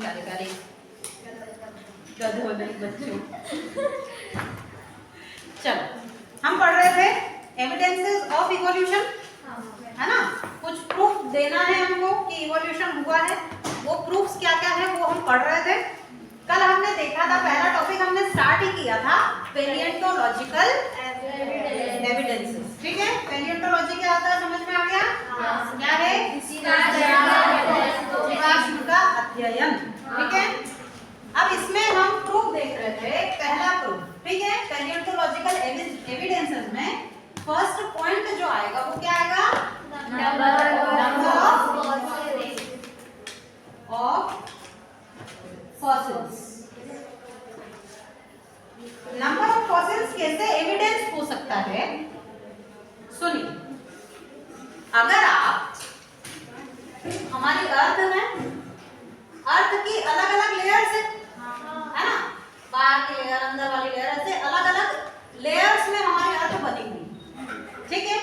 प्यारे प्यारे गधों नहीं बच्चों। चलो हम पढ़ रहे थे एविडेंसेस ऑफ इवोल्यूशन, है ना। कुछ प्रूफ देना है हमको कि इवोल्यूशन हुआ है, वो प्रूफ्स क्या क्या है वो हम पढ़ रहे थे। कल हमने देखा था, पहला टॉपिक हमने स्टार्ट ही किया था पैलियोंटोलॉजिकल एविडेंसेस। ठीक है, पैलियोंटोलॉजी क्या होता है समझ में आ गया? क्या है? जीवाश्म का अध्ययन। ठीक है, अब इसमें हम प्रूफ देख रहे थे, पहला प्रूफ। ठीक है, पैलियोंटोलॉजिकल एविडेंसेस में फर्स्ट पॉइंट जो आएगा वो क्या आएगा? Number of fossils. Number of fossils कैसे एविडेंस हो सकता है? सुनिए, अगर आप हमारी अर्थ में, अर्थ की अलग अलग लेयर्स है ना, बाहर की लेयर, अंदर वाली लेयर, ऐसे अलग अलग लेयर्स में हमारी अर्थ बनी हुई। ठीक है,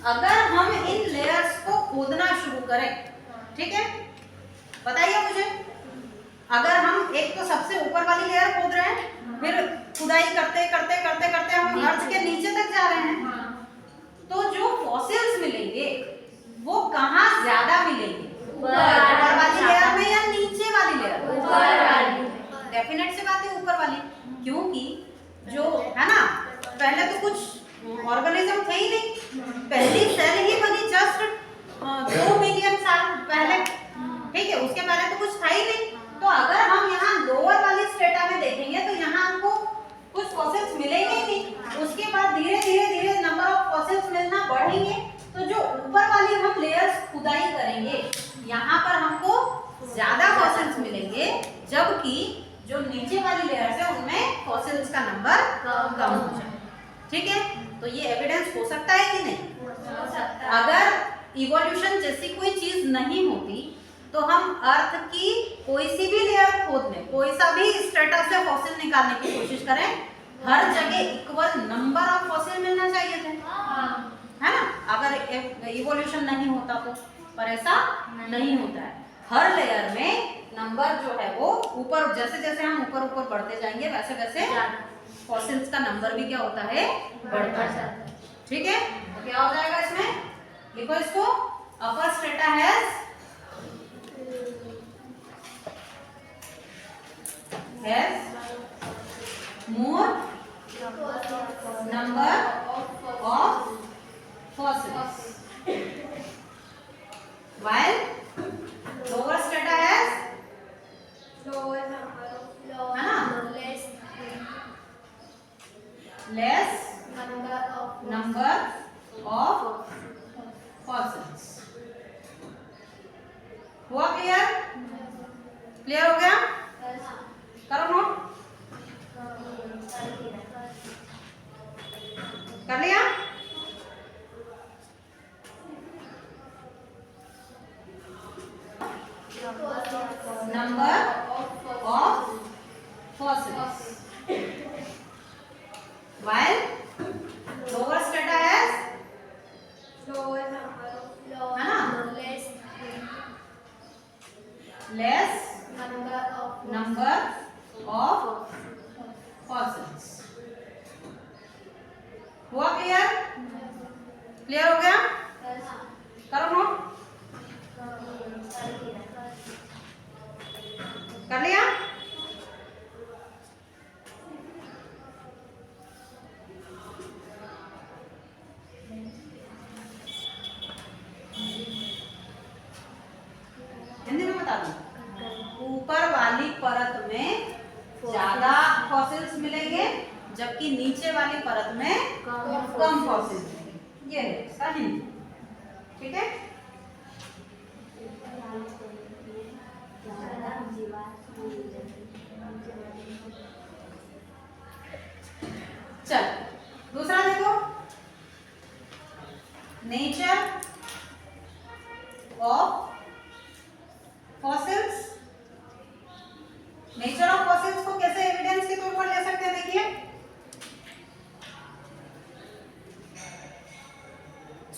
अगर हम इन लेयर्स को खोदना शुरू करें, ठीक है, बताइए मुझे, अगर हम एक तो सबसे ऊपर वाली लेयर खोद रहे हैं, फिर खुदाई करते करते करते करते हम अर्थ के नीचे तक जा रहे हैं, तो जो फॉसिल्स मिलेंगे वो कहाँ ज्यादा मिलेंगे? ऊपर वाली लेयर में या नीचे वाली लेयर? ऊपर वाली। डेफिनेट सी बात है ऊपर वाली, क्योंकि जो है ना, पहले तो कुछ ऑर्गेनिज्म थे ही नहीं, पहली सेल ही बनी जस्ट 2 मिलियन साल पहले। ठीक है, उसके पहले तो कुछ था ही नहीं। तो अगर हम यहाँ लोअर वाली स्ट्रेटा में देखेंगे तो यहाँ हमको कुछ फॉसिल्स मिलेंगे ही नहीं। उसके बाद धीरे धीरे धीरे नंबर ऑफ फॉसिल्स मिलना बढ़ेंगे, तो जो ऊपर वाली हम लेयर्स खुदाई करेंगे यहाँ पर हमको ज्यादा फॉसिल्स मिलेंगे, जबकि जो नीचे वाली लेयर्स है उनमें फॉसिल्स का नंबर कम हो जाए। ठीक है, तो ये एविडेंस हो सकता है कि नहीं? हो सकता है। अगर इवोल्यूशन जैसी कोई चीज नहीं होती तो हम अर्थ की कोई सी भी लेयर खोद लें, कोई सा भी स्ट्रेटा से फॉसिल निकालने की कोशिश करें, हर जगह इक्वल नंबर ऑफ फॉसिल मिलना चाहिए थे, है ना, अगर इवोल्यूशन नहीं होता तो। पर ऐसा नहीं होता है, हर लेयर में नंबर जो है वो ऊपर, जैसे जैसे हम ऊपर ऊपर बढ़ते जाएंगे वैसे वैसे फॉसिल्स का नंबर भी क्या होता है? बढ़ता जाता है। ठीक है, तो क्या हो जाएगा इसमें? लिखो इसको, upper strata has more number of fossils, while lower strata has less number of fossils। हुआ क्लियर? क्लियर हो गया? करो नोट, कर लिया? Number of fossils while lower strata has less number of fossils। हुआ क्लियर? क्लियर हो गया? करो नोट, कर लिया? हिंदी में बता दूं, ऊपर वाली परत में ज्यादा फॉसिल्स मिलेंगे, जबकि नीचे वाली परत में कम फॉसिल्स मिलेंगे। ये है इसका हिंदी। ठीक है, चल दूसरा देखो, nature of fossils. Nature of fossils को कैसे एविडेंस के तौर पर ले सकते हैं? देखिए,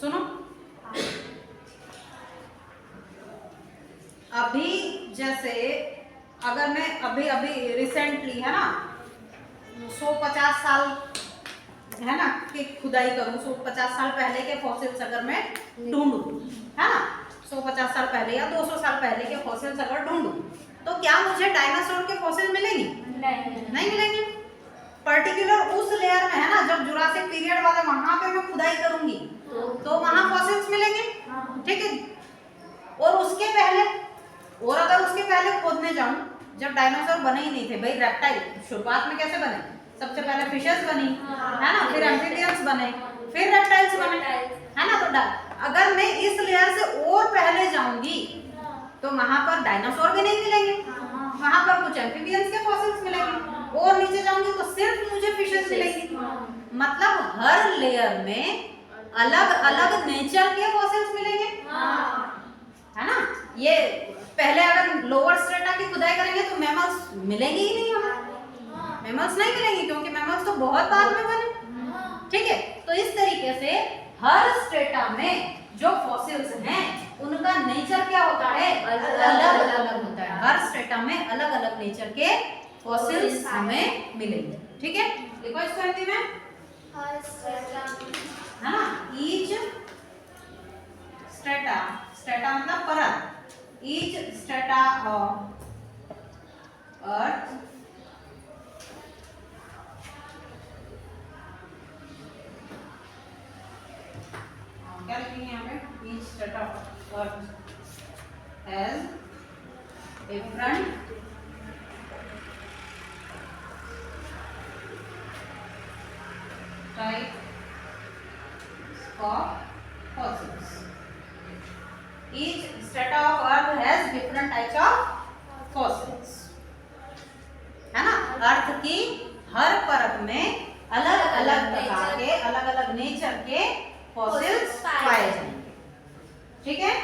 सुनो, अभी जैसे अगर मैं अभी अभी रिसेंटली है ना 150 साल है ना कि खुदाई करूं, 150 साल पहले के फॉसिल्स अगर मैं ढूंढूं, है ना 150 साल पहले या 200 साल पहले के फॉसिल्स अगर ढूंढूं, तो क्या मुझे डायनासोर के फॉसिल मिलेंगे? नहीं मिलेंगे। पर्टिकुलर उस लेयर में है ना, जब जुरासिक पीरियड वाले वहां पे मैं खुदाई करूंगी तो वहां फॉसिल्स मिलेंगे, ठीक है। और उसके पहले, और अगर उसके पहले खोदने जाऊं, जब डायनासोर बने ही नहीं थे भाई, रेप्टाइल शुरुआत में कैसे बने? सबसे पहले फिशेस बनी, है ना, फिर एम्फीबियंस बने, फिर रेप्टाइल्स बने, है ना। तो अगर मैं इस लेयर से और पहले जाऊंगी तो वहां पर डायनासोर भी नहीं मिलेंगे, वहां पर कुछ एम्फीबियंस के फॉसिल्स मिलेंगे, और नीचे जाऊंगी तो सिर्फ मुझे फिशेस मिलेंगी। मतलब हर लेयर में अलग अलग नेचर के फॉसिल्स मिलेंगे, है ना। ये पहले अगर लोअर स्ट्रेटा की खुदाई करेंगे तो मैमल्स मिलेंगे ही नहीं हमें, मैमल्स नहीं मिलेंगे क्योंकि मैमल्स तो बहुत बाद में बने, ठीक है। तो इस तरीके से हर स्ट्रेटा में जो फॉसिल्स हैं उनका नेचर क्या होता है? अलग अलग होता है। हर स्ट्रेटा में अलग अलग नेचर के फॉसिल्स हमें मिलेंगे, ठीक है। देखो इसको हिंदी में, है ना, ईच स्ट्रेटा, स्ट्रेटा मतलब परत, ईच स्ट्रेटा ऑफ अर्थ क्या लिखेंगे यहाँ पे? Each strata of earth has a front type of fossils. Each strata of earth has different types of fossils. है ना, अर्थ की हर परत में अलग अलग प्रकार के, अलग अलग नेचर के फॉसिल्स पाए जाएंगे, ठीक है।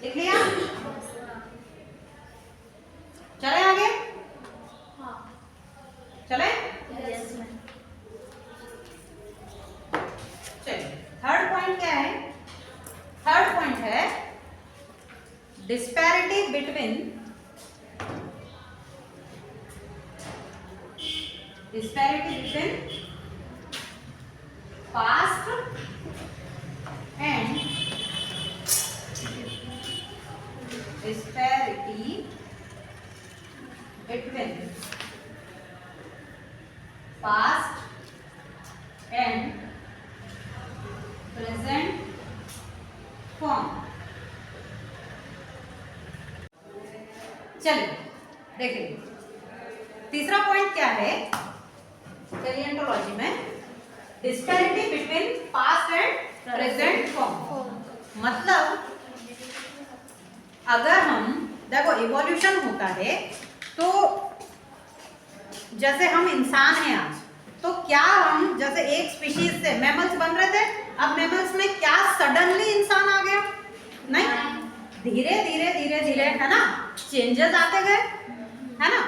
लिख लिया? चले आगे, चले। चलिए, थर्ड पॉइंट क्या है? थर्ड पॉइंट है disparity between past and disparity between past and present form। चलिए देखिए, तीसरा पॉइंट क्या है पैलियोंटोलॉजी में? Disparity between past and present form. मतलब अगर हम देखो इवोल्यूशन होता है, तो जैसे हम इंसान हैं आज, तो क्या हम जैसे एक स्पीशीज से मैमल्स बन रहे थे, अब मैमल्स में क्या सडनली इंसान आ गया? नहीं, धीरे धीरे धीरे धीरे, है ना, चेंजेस आते गए, है ना।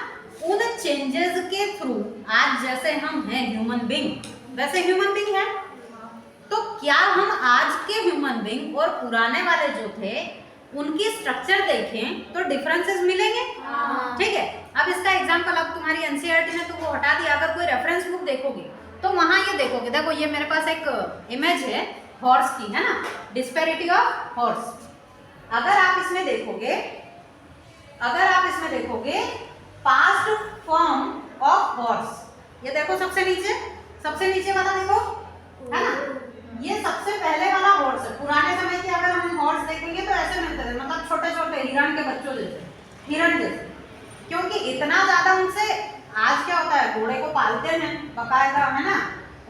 उन चेंजेस के थ्रू आज जैसे हम हैं ह्यूमन बीइंग, वैसे ह्यूमन बीइंग है। तो क्या हम आज के ह्यूमन बीइंग और पुराने वाले जो थे उनकी स्ट्रक्चर देखें तो डिफरेंसेस मिलेंगे, ठीक है। अब इसका एग्जांपल, अब तुम्हारी एनसीईआरटी ने तो वो हटा दिया, अगर कोई रेफरेंस बुक देखोगे तो वहां ये देखोगे, देखो ये मेरे पास एक इमेज है हॉर्स की, है ना, डिस्पैरिटी ऑफ हॉर्स। अगर आप इसमें देखोगे पास्ट फॉर्म ऑफ हॉर्स, ये देखो सबसे नीचे वाला देखो, है ना, ये सबसे पहले वाला हॉर्स है। पुराने समय के अगर हम हॉर्स देखेंगे तो ऐसे मिलते थे, मतलब छोटे छोटे हिरण के बच्चों जैसे, हिरण जैसे, क्योंकि इतना ज्यादा उनसे, आज क्या होता है घोड़े को पालते हैं बकायदा, है ना,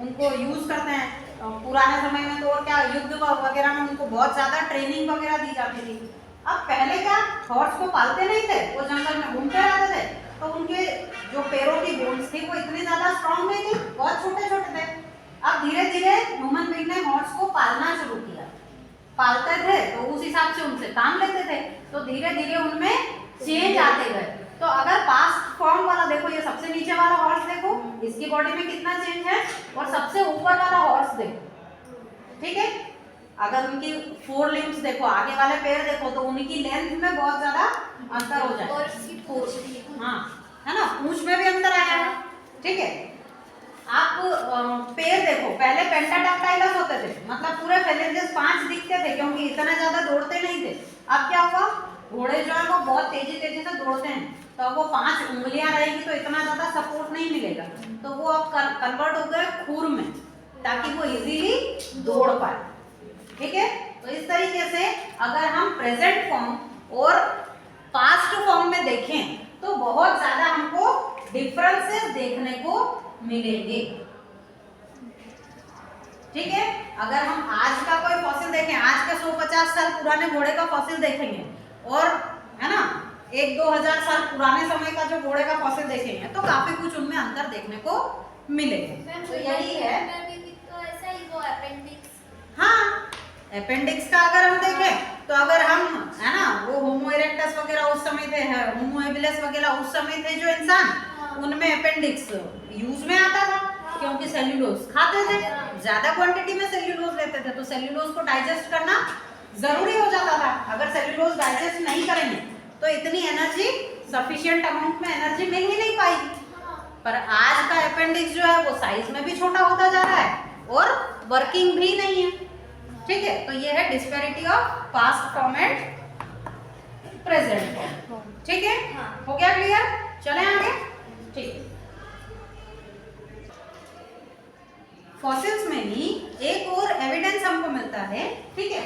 उनको यूज करते हैं। पुराने समय में तो और क्या, युद्ध वगैरह में उनको बहुत ज्यादा ट्रेनिंग वगैरह दी जाती थी। अब पहले क्या, हॉर्स को पालते नहीं थे, वो जंगल में घूमते रहते थे, तो उनके जो पैरों की बोन्स थी वो इतनी ज्यादा स्ट्रांग नहीं थी, बहुत छोटे छोटे थे। अब धीरे धीरे ह्यूमन बीइंग ने हॉर्स को पालना शुरू किया, पालते थे तो उस हिसाब से उनसे काम लेते थे, तो धीरे धीरे उनमें चेंज आते गए। तो अगर पास्ट फॉर्म वाला देखो, ये सबसे नीचे वाला हॉर्स देखो, इसकी बॉडी में कितना चेंज है, और सबसे ऊपर वाला हॉर्स देखो, ठीक है। अगर उनकी 4 लिम्स देखो, आगे वाले पैर देखो, तो उनकी लेंथ में बहुत ज्यादा अंतर हो जाए, और इसकी पूंछ भी, ठीक है। आप पेड़ देखो, पहले पेंटाडाक्टाइलस होते थे, मतलब पूरे फेलेंजेस 5 दिखते थे क्योंकि इतना ज्यादा दौड़ते नहीं थे। अब क्या हुआ, घोड़े जो है वो बहुत तेजी तेजी से दौड़ते हैं, तो अब वो 5 उंगलियां रहेगी तो इतना ज्यादा सपोर्ट नहीं मिलेगा, तो वो अब कन्वर्ट हो गए खुर में, ताकि वो इजीली दौड़ पाए। ठीक है, तो इस तरीके से अगर हम प्रेजेंट फॉर्म और पास्ट फॉर्म में देखें तो बहुत ज्यादा हमको डिफरेंसेस देखने को मिलेंगे। ठीक है, अगर हम आज का कोई फॉसिल देखें, आज के 150 साल पुराने घोड़े का फॉसिल देखेंगे और है ना 1-2 हजार साल पुराने समय का जो घोड़े का फॉसिल देखेंगे तो काफी कुछ उनमें अंतर देखने को मिलेगा। तो यही है। तो ऐसा ही वो अपेंडिक्स। हाँ, अपेंडिक्स का अगर हम देखें तो अगर हम है ना वो होमो इरेक्टस वगैरह उस समय थे, होमो हेबिलिस वगैरह उस समय थे जो इंसान, उनमें अपेंडिक्स यूज में आता था क्योंकि सेल्यूलोज खाते थे, ज्यादा क्वांटिटी में सेल्यूलोज लेते थे, तो सेल्यूलोज को डाइजेस्ट करना जरूरी हो जाता था। अगर सेल्यूलोज डाइजेस्ट नहीं करेंगे तो इतनी एनर्जी, सफिशिएंट अमाउंट में एनर्जी मिल ही नहीं पाएगी। पर आज का अपेंडिक्स जो है वो साइज में भी छोटा होता जा रहा है और वर्किंग भी नहीं है। ठीक है, तो ये है disparity of past form and present form. ठीक है, हो गया क्लियर? चलें आगे। ठीक है, फॉसिल्स में ही एक और एविडेंस हमको मिलता है। ठीक है,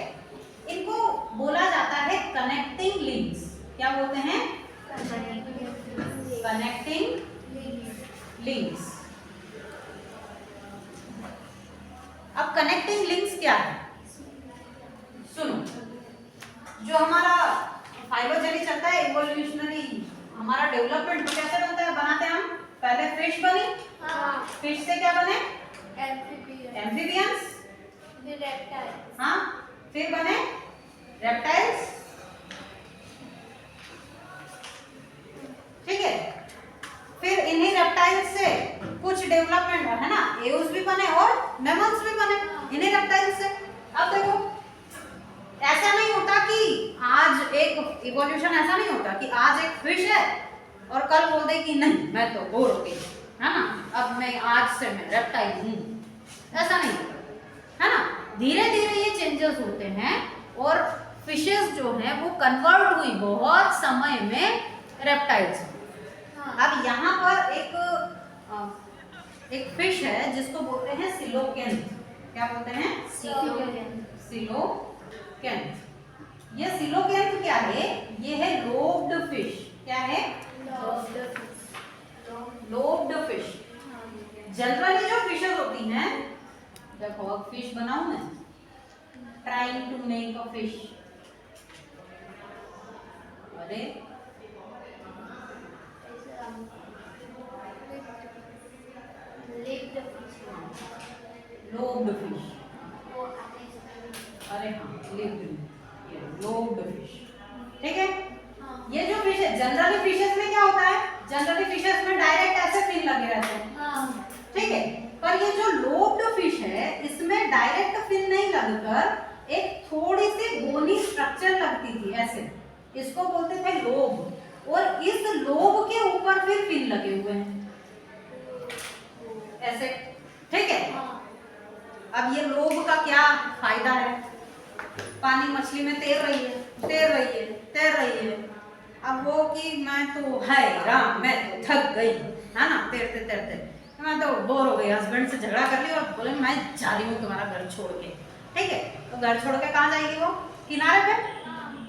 इनको बोला जाता है कनेक्टिंग लिंक्स। क्या बोलते हैं? Connecting links. अब कनेक्टिंग लिंक्स क्या है? सुनो, जो हमारा फाइलोजेनी चलता है, इवोल्यूशनरी हमारा डेवलपमेंट कैसे बनता है, बनाते हैं हम। पहले फिश बनी, फिश से क्या बने? एम्फीबियंस, फिर रेप्टाइल्स। हाँ, फिर बने रेप्टाइल्स। ठीक है, फिर इन्हीं रेप्टाइल्स से कुछ डेवलपमेंट है ना, एओस भी बने और मैमल्स भी बने इन्हीं रेप्टाइल्स से। अब देखो, ऐसा नहीं होता कि आज एक इवोल्यूशन ऐसा नहीं होता कि आज एक फिश है और कल बोल दे कि नहीं मैं तो बोर हो गई, है ना, अब मैं आज से मैं रेप्टाइल हूँ। ऐसा नहीं होता, है ना। धीरे धीरे ये चेंजेस होते हैं और फिशेस जो हैं वो कन्वर्ट हुई बहुत समय में रेप्टाइल्स। अब यहाँ पर एक फिश है जिसको बोलते हैं सिलोकेंथ। क्या बोलते हैं? सिलोकेंथ। ये सिलोकेंथ क्या है? ये है लोब्ड फिश। क्या है? Lobed fish. जनरली जो फिशेस होती हैं, देखो अब फिश बनाऊं मैं, trying to make a fish. अरे लोब्ड फिश, अरे हाँ लोब्ड फिश। ठीक है, ये जो फिश है, जनरली फिशेस में क्या होता है, जनरली फिशेस में डायरेक्ट ऐसे फिन लगे रहते हैं। ठीक है, पर ये जो लोब्ड फिश है इसमें डायरेक्ट फिन नहीं लगकर एक थोड़ी सी बोनी स्ट्रक्चर लगती थी ऐसे, इसको बोलते थे लोब, और इस लोब के ऊपर फिर फिन लगे हुए हैं ऐसे। ठीक है, अब ये लोब का क्या फायदा है? पानी मछली में तैर रही है, तैर रही है, तैर रही है। अब वो कि मैं तो है राम, मैं तो थक गई, है ना, तैरते तैरते मैं तो बोर हो गई, हस्बैंड से झगड़ा कर लिया और बोले मैं जा रही हूँ तुम्हारा घर छोड़ के। ठीक है, तो घर छोड़ के कहाँ जाएगी वो? किनारे पे।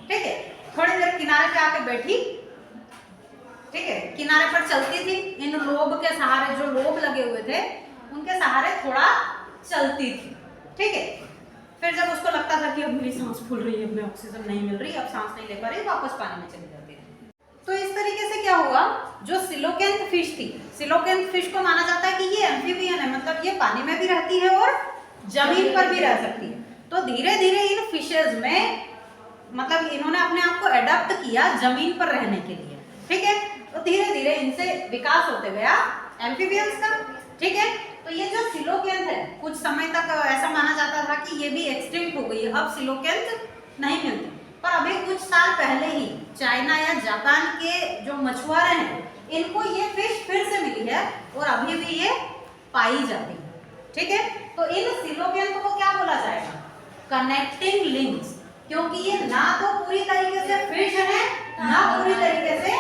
ठीक है, थोड़ी देर किनारे पे आके बैठी। ठीक है, किनारे पर चलती थी, इन लोब के सहारे, जो लोब लगे हुए थे उनके सहारे थोड़ा चलती थी। ठीक है, फिर जब उसको लगता था कि अब मेरी सांस फूल रही है, अब मैं ऑक्सीजन नहीं मिल रही, अब सांस नहीं ले पा रही, वापस पानी में चली जाती है। तो इस तरीके से क्या हुआ, जो सिलोकेंथ फिश थी, सिलोकेंथ फिश को माना जाता है कि ये एम्फीबियन है, मतलब ये पानी में भी रहती है और जमीन पर भी रह सकती है। तो धीरे धीरे इन फिशेज में मतलब इन्होंने अपने आप को एडॉप्ट किया जमीन पर रहने के लिए। ठीक है, तो धीरे धीरे इनसे विकास होते गया एम्फीबियंस का। ठीक है, तो ये जो सिलोकेंथ है, कुछ समय तक ऐसा माना जाता था कि ये भी एक्सटिंक्ट हो गई है, अब सिलोकेंथ नहीं मिलती। पर अभी कुछ साल पहले ही चाइना या जापान के जो मछुआरे हैं इनको ये फिश फिर से मिली है और अभी भी ये पाई जाती है। ठीक है, तो इन सिलोबियंत को क्या बोला जाएगा? कनेक्टिंग लिंक्स, क्योंकि ये ना तो पूरी तरीके से फिश है ना पूरी तरीके से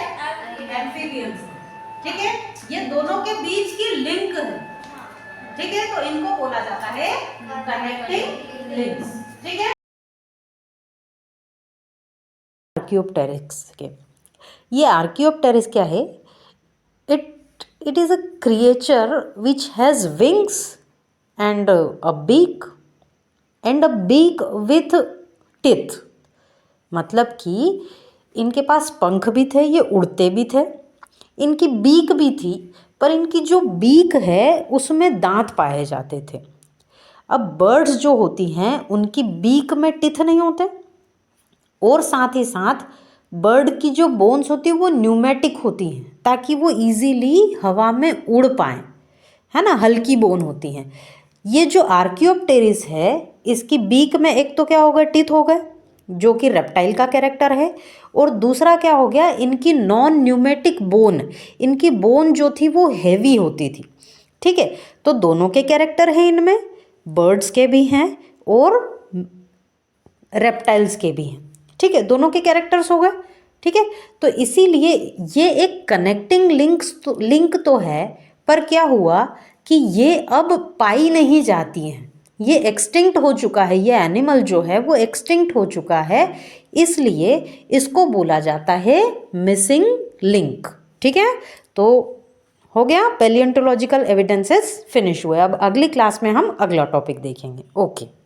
एम्फीबियंस है। ठीक है, ये दोनों के बीच की लिंक है। ठीक है, तो इनको बोला जाता है कनेक्टिंग लिंक्स। ठीक है, आर्कियोप्टेरिक्स के, ये आर्कियोप्टेरिक्स क्या है? It is a creature which has wings and a beak with teeth. मतलब कि इनके पास पंख भी थे, ये उड़ते भी थे, इनकी बीक भी थी, पर इनकी जो बीक है उसमें दांत पाए जाते थे। अब बर्ड्स जो होती हैं उनकी बीक में टिथ नहीं होते, और साथ ही साथ बर्ड की जो बोन्स होती है वो न्यूमेटिक होती हैं ताकि वो इजीली हवा में उड़ पाएँ, है ना, हल्की बोन होती हैं। ये जो आर्कियोप्टेरिस है इसकी बीक में एक तो क्या हो गया, टिथ हो गए जो कि रेप्टाइल का कैरेक्टर है, और दूसरा क्या हो गया, इनकी नॉन न्यूमेटिक बोन, इनकी बोन जो थी वो हैवी होती थी। ठीक है, तो दोनों के कैरेक्टर हैं इनमें, बर्ड्स के भी हैं और रेप्टाइल्स के भी हैं। ठीक है, दोनों के कैरेक्टर्स हो गए। ठीक है, तो इसीलिए ये एक कनेक्टिंग लिंक तो है, पर क्या हुआ कि ये अब पाई नहीं जाती हैं, ये एक्सटिंक्ट हो चुका है, ये एनिमल जो है वो एक्सटिंक्ट हो चुका है, इसलिए इसको बोला जाता है मिसिंग लिंक। ठीक है, तो हो गया, पैलियोंटोलॉजिकल एविडेंसेस फिनिश हुए। अब अगली क्लास में हम अगला टॉपिक देखेंगे। ओके।